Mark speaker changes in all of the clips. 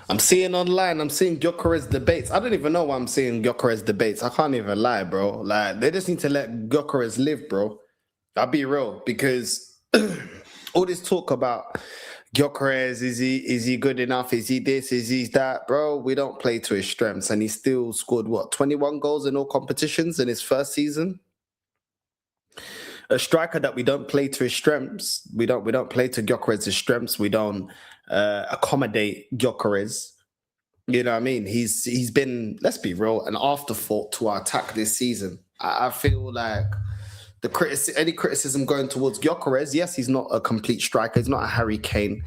Speaker 1: I'm seeing online, I'm seeing Gyokeres debates. I don't even know why I'm seeing Gyokeres debates. I can't even lie, bro. Like, they just need to let Gyokeres live, bro. I'll be real, because all this talk about Gyokeres, is he good enough? Is he this? Is he that? Bro, we don't play to his strengths, and he still scored what, 21 goals in all competitions in his first season. A striker that we don't play to his strengths. We don't play to Gyokeres' strengths. We don't accommodate Gyökeres. You know what I mean? He's been, let's be real, an afterthought to our attack this season. I feel like any criticism going towards Gyökeres, yes, he's not a complete striker. He's not a Harry Kane.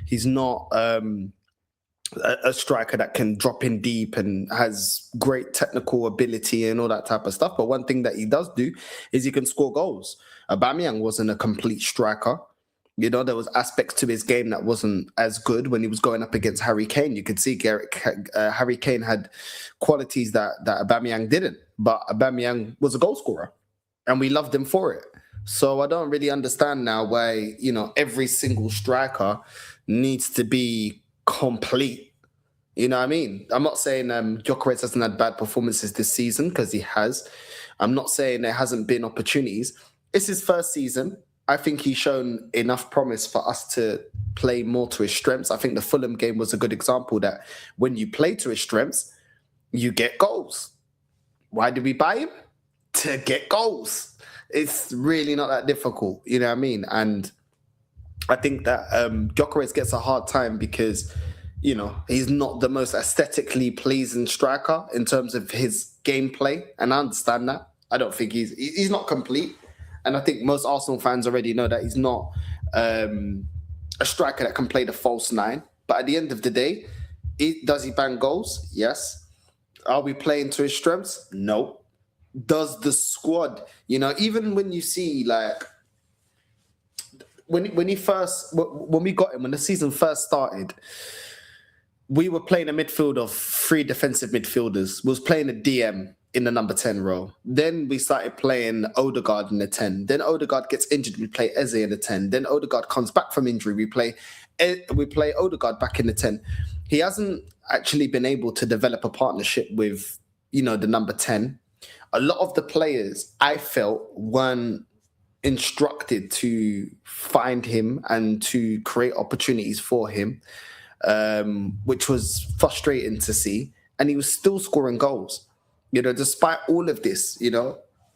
Speaker 1: He's not a striker that can drop in deep and has great technical ability and all that type of stuff. But one thing that he does do is he can score goals. Aubameyang wasn't a complete striker. You know, there was aspects to his game that wasn't as good when he was going up against Harry Kane. You could see Harry Kane had qualities that Aubameyang didn't. But Aubameyang was a goal scorer, and we loved him for it. So I don't really understand now why, every single striker needs to be complete. You know what I mean? I'm not saying Gyökeres hasn't had bad performances this season, because he has. I'm not saying there hasn't been opportunities. It's his first season. I think he's shown enough promise for us to play more to his strengths. I think the Fulham game was a good example that when you play to his strengths, you get goals. Why did we buy him? To get goals. It's really not that difficult, you know what I mean? And I think that Gyökeres gets a hard time because, he's not the most aesthetically pleasing striker in terms of his gameplay. And I understand that. I don't think he's not complete. And I think most Arsenal fans already know that he's not a striker that can play the false nine. But at the end of the day, does he bang goals? Yes. Are we playing to his strengths? No. Does the squad, even when you see, like, when we got him, when the season first started, we were playing a midfield of 3 defensive midfielders. We was playing a DM in the number 10 role. Then we started playing Ødegaard in the 10. Then Ødegaard gets injured, we play Eze in the 10. Then Ødegaard comes back from injury, we play Ødegaard back in the 10. He hasn't actually been able to develop a partnership with, the number 10. A lot of the players, I felt, weren't instructed to find him and to create opportunities for him, which was frustrating to see. And he was still scoring goals. Despite all of this,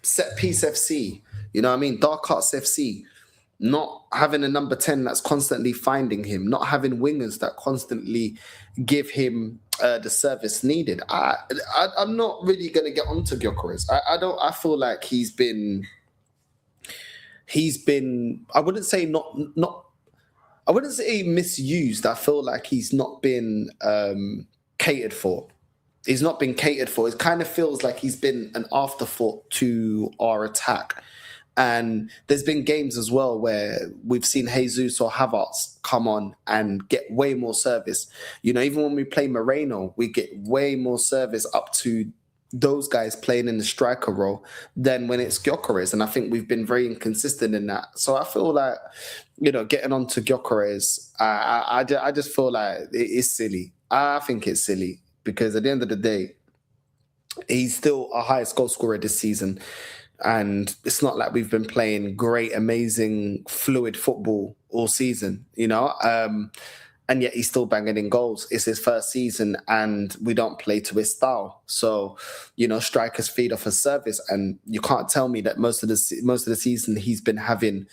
Speaker 1: set piece FC, dark arts FC, not having a number 10 that's constantly finding him, not having wingers that constantly give him the service needed. I'm not really going to get onto Gyökeres. I feel like he's been, I wouldn't say I wouldn't say misused. I feel like he's not been catered for. He's not been catered for. It kind of feels like he's been an afterthought to our attack. And there's been games as well where we've seen Jesus or Havertz come on and get way more service. Even when we play Moreno, we get way more service up to those guys playing in the striker role than when it's Gyökeres. And I think we've been very inconsistent in that. So I feel like, getting on to Gyökeres, I just feel like it is silly. I think it's silly. Because at the end of the day, he's still our highest goal scorer this season. And it's not like we've been playing great, amazing, fluid football all season, and yet he's still banging in goals. It's his first season and we don't play to his style. So, strikers feed off a service, and you can't tell me that most of the season he's been having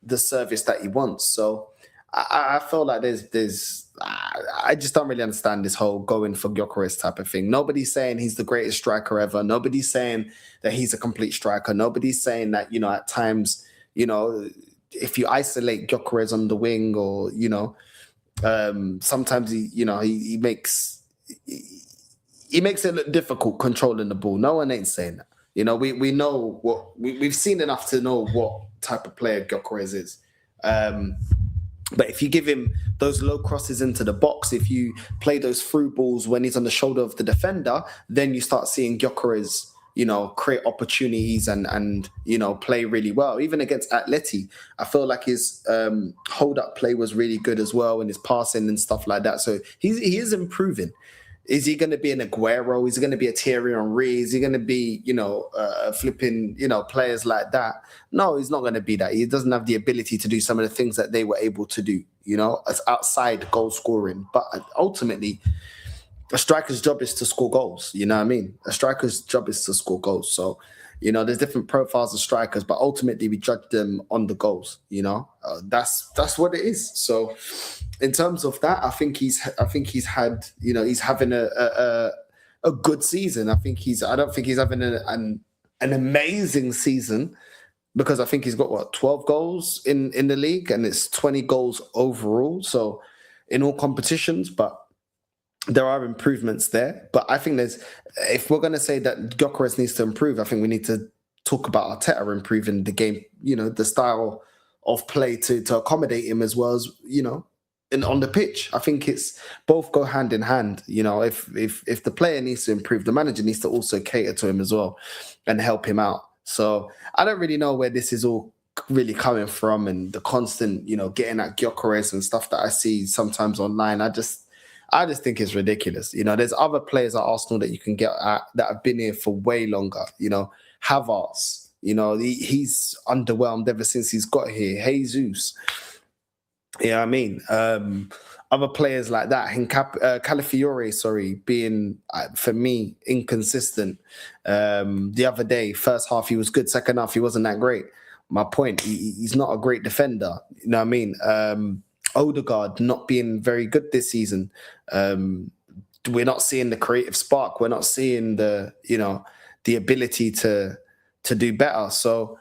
Speaker 1: the service that he wants. So I feel like I just don't really understand this whole going for Gyökeres type of thing. Nobody's saying he's the greatest striker ever. Nobody's saying that he's a complete striker. Nobody's saying that, at times, if you isolate Gyökeres on the wing, or, sometimes he makes it look difficult controlling the ball. No one ain't saying that. We know we've seen enough to know what type of player Gyökeres is. But if you give him those low crosses into the box, if you play those through balls when he's on the shoulder of the defender, then you start seeing Gyökeres create opportunities and play really well. Even against Atleti, I feel like his hold up play was really good as well, and his passing and stuff like that. So he is improving. Is he going to be an Aguero? Is he going to be a Thierry Henry? Is he going to be, flipping, players like that? No, he's not going to be that. He doesn't have the ability to do some of the things that they were able to do, as outside goal scoring. But ultimately, a striker's job is to score goals. You know what I mean? A striker's job is to score goals. So, there's different profiles of strikers, but ultimately we judge them on the goals. That's what it is. So, in terms of that, I think he's had, he's having a good season. I don't think he's having an amazing season, because I think he's got 12 goals in the league, and it's 20 goals overall. So, in all competitions, but there are improvements there. But I think if we're going to say that Gyökeres needs to improve, I think we need to talk about Arteta improving the game, the style of play to accommodate him, as well as, and on the pitch. I think it's both go hand in hand. If the player needs to improve, the manager needs to also cater to him as well and help him out. So I don't really know where this is all really coming from, and the constant, getting at Gyökeres and stuff that I see sometimes online. I just think it's ridiculous. There's other players at Arsenal that you can get at that have been here for way longer. Havertz, he's underwhelmed ever since he's got here. Jesus. Yeah, I mean, other players like that. Calafiore, being, for me, inconsistent. The other day, first half he was good, second half he wasn't that great. My point, he's not a great defender. You know what I mean? Ødegaard not being very good this season. We're not seeing the creative spark. We're not seeing the ability to do better. So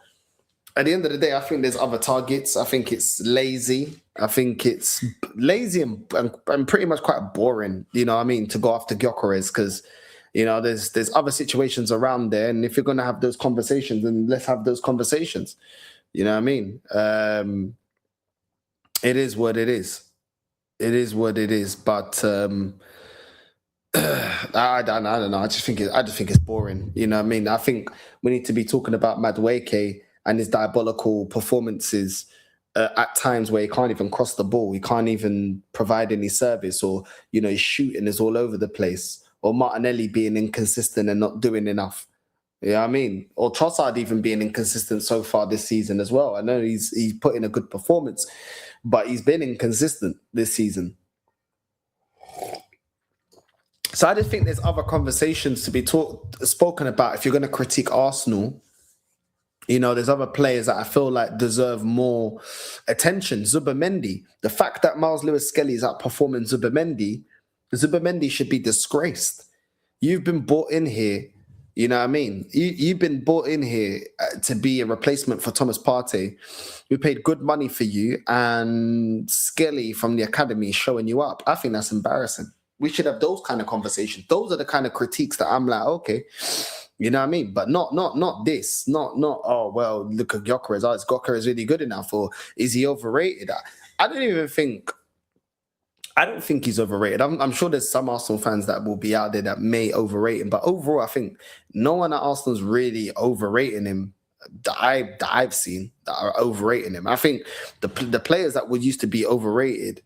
Speaker 1: at the end of the day, I think there's other targets. I think it's lazy. I think it's lazy and pretty much quite boring, to go after Gyökeres, because, there's other situations around there. And if you're going to have those conversations, then let's have those conversations. You know what I mean? It is what it is. It is what it is. But I don't know. I just think it's boring. You know what I mean? I think we need to be talking about Madueke and his diabolical performances at times where he can't even cross the ball. He can't even provide any service, or, his shooting is all over the place. Or Martinelli being inconsistent and not doing enough. You know what I mean? Or Trossard even being inconsistent so far this season as well. I know he's put in a good performance, but he's been inconsistent this season. So I just think there's other conversations to be spoken about if you're going to critique Arsenal. There's other players that I feel like deserve more attention. Zubimendi. The fact that Miles Lewis-Skelly is outperforming Zubimendi should be disgraced. You've been brought in here, you know what I mean? You've been brought in here to be a replacement for Thomas Partey. We paid good money for you, and Skelly from the academy is showing you up. I think that's embarrassing. We should have those kind of conversations. Those are the kind of critiques that I'm like, okay, you know what I mean? But not this. Not, oh, well, look at Gyökeres. Is Gyökeres really good enough, or is he overrated? I don't think he's overrated. I'm sure there's some Arsenal fans that will be out there that may overrate him. But overall, I think no one at Arsenal's really overrating him that I've seen that are overrating him. I think the players that would used to be overrated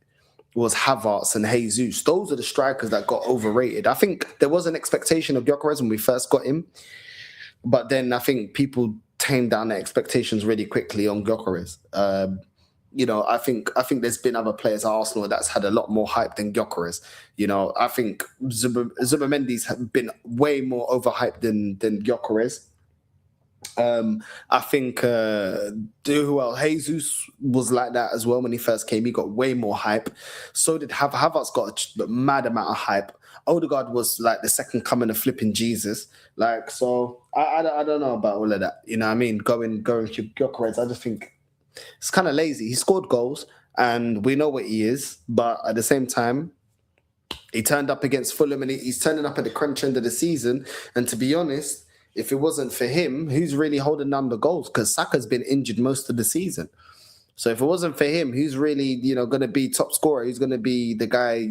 Speaker 1: was Havertz and Jesus. Those are the strikers that got overrated. I think there was an expectation of Gyökeres when we first got him. But then I think people tamed down their expectations really quickly on Gyökeres. I think there's been other players at Arsenal that's had a lot more hype than Gyökeres. I think Zubimendi's been way more overhyped than Gyökeres. I think who else? Jesus was like that as well when he first came. He got way more hype. So did Havertz got a mad amount of hype. Ødegaard was like the second coming of flipping Jesus. So I don't know about all of that. You know what I mean? Going to Gyökeres, I just think it's kind of lazy. He scored goals and we know what he is, but at the same time, he turned up against Fulham and he's turning up at the crunch end of the season. And to be honest, if it wasn't for him, who's really holding down the goals? Because Saka's been injured most of the season. So if it wasn't for him, who's really, going to be top scorer? Who's going to be the guy,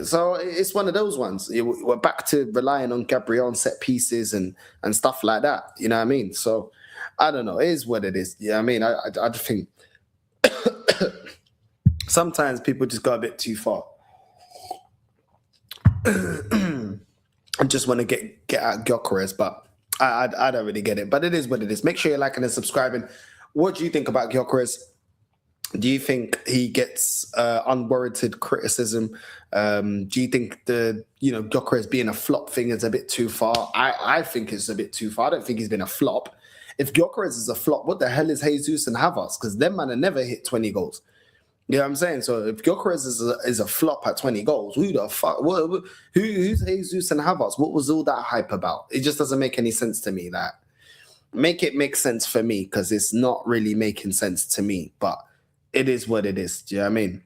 Speaker 1: So it's one of those ones. We're back to relying on Gabriel on set pieces and stuff like that. You know what I mean? So I don't know. It is what it is. Yeah, I mean, I just think sometimes people just go a bit too far. I just want to get at Gyökeres, but I don't really get it. But it is what it is. Make sure you're liking and subscribing. What do you think about Gyökeres? Do you think he gets unwarranted criticism? Do you think Gyökeres being a flop thing is a bit too far? I think it's a bit too far. I don't think he's been a flop. If Gyökeres is a flop, what the hell is Jesus and Havertz? Because them man have never hit 20 goals. You know what I'm saying? So if Gyökeres is a flop at 20 goals, who the fuck? Who's Jesus and Havertz? What was all that hype about? It just doesn't make any sense to me. That make it make sense for me, because it's not really making sense to me. But it is what it is. Do you know what I mean?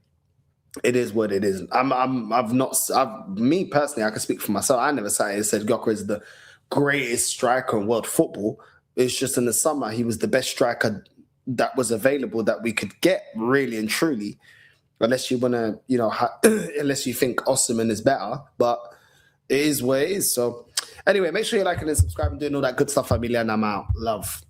Speaker 1: It is what it is. Me personally, I can speak for myself. I never sat here and said Gyökeres is the greatest striker in world football. It's just in the summer he was the best striker that was available that we could get, really and truly. Unless you want to, unless you think Osimhen is better, but it is what it is. So anyway, make sure you're liking and subscribing, doing all that good stuff, familia, and I'm out. Love.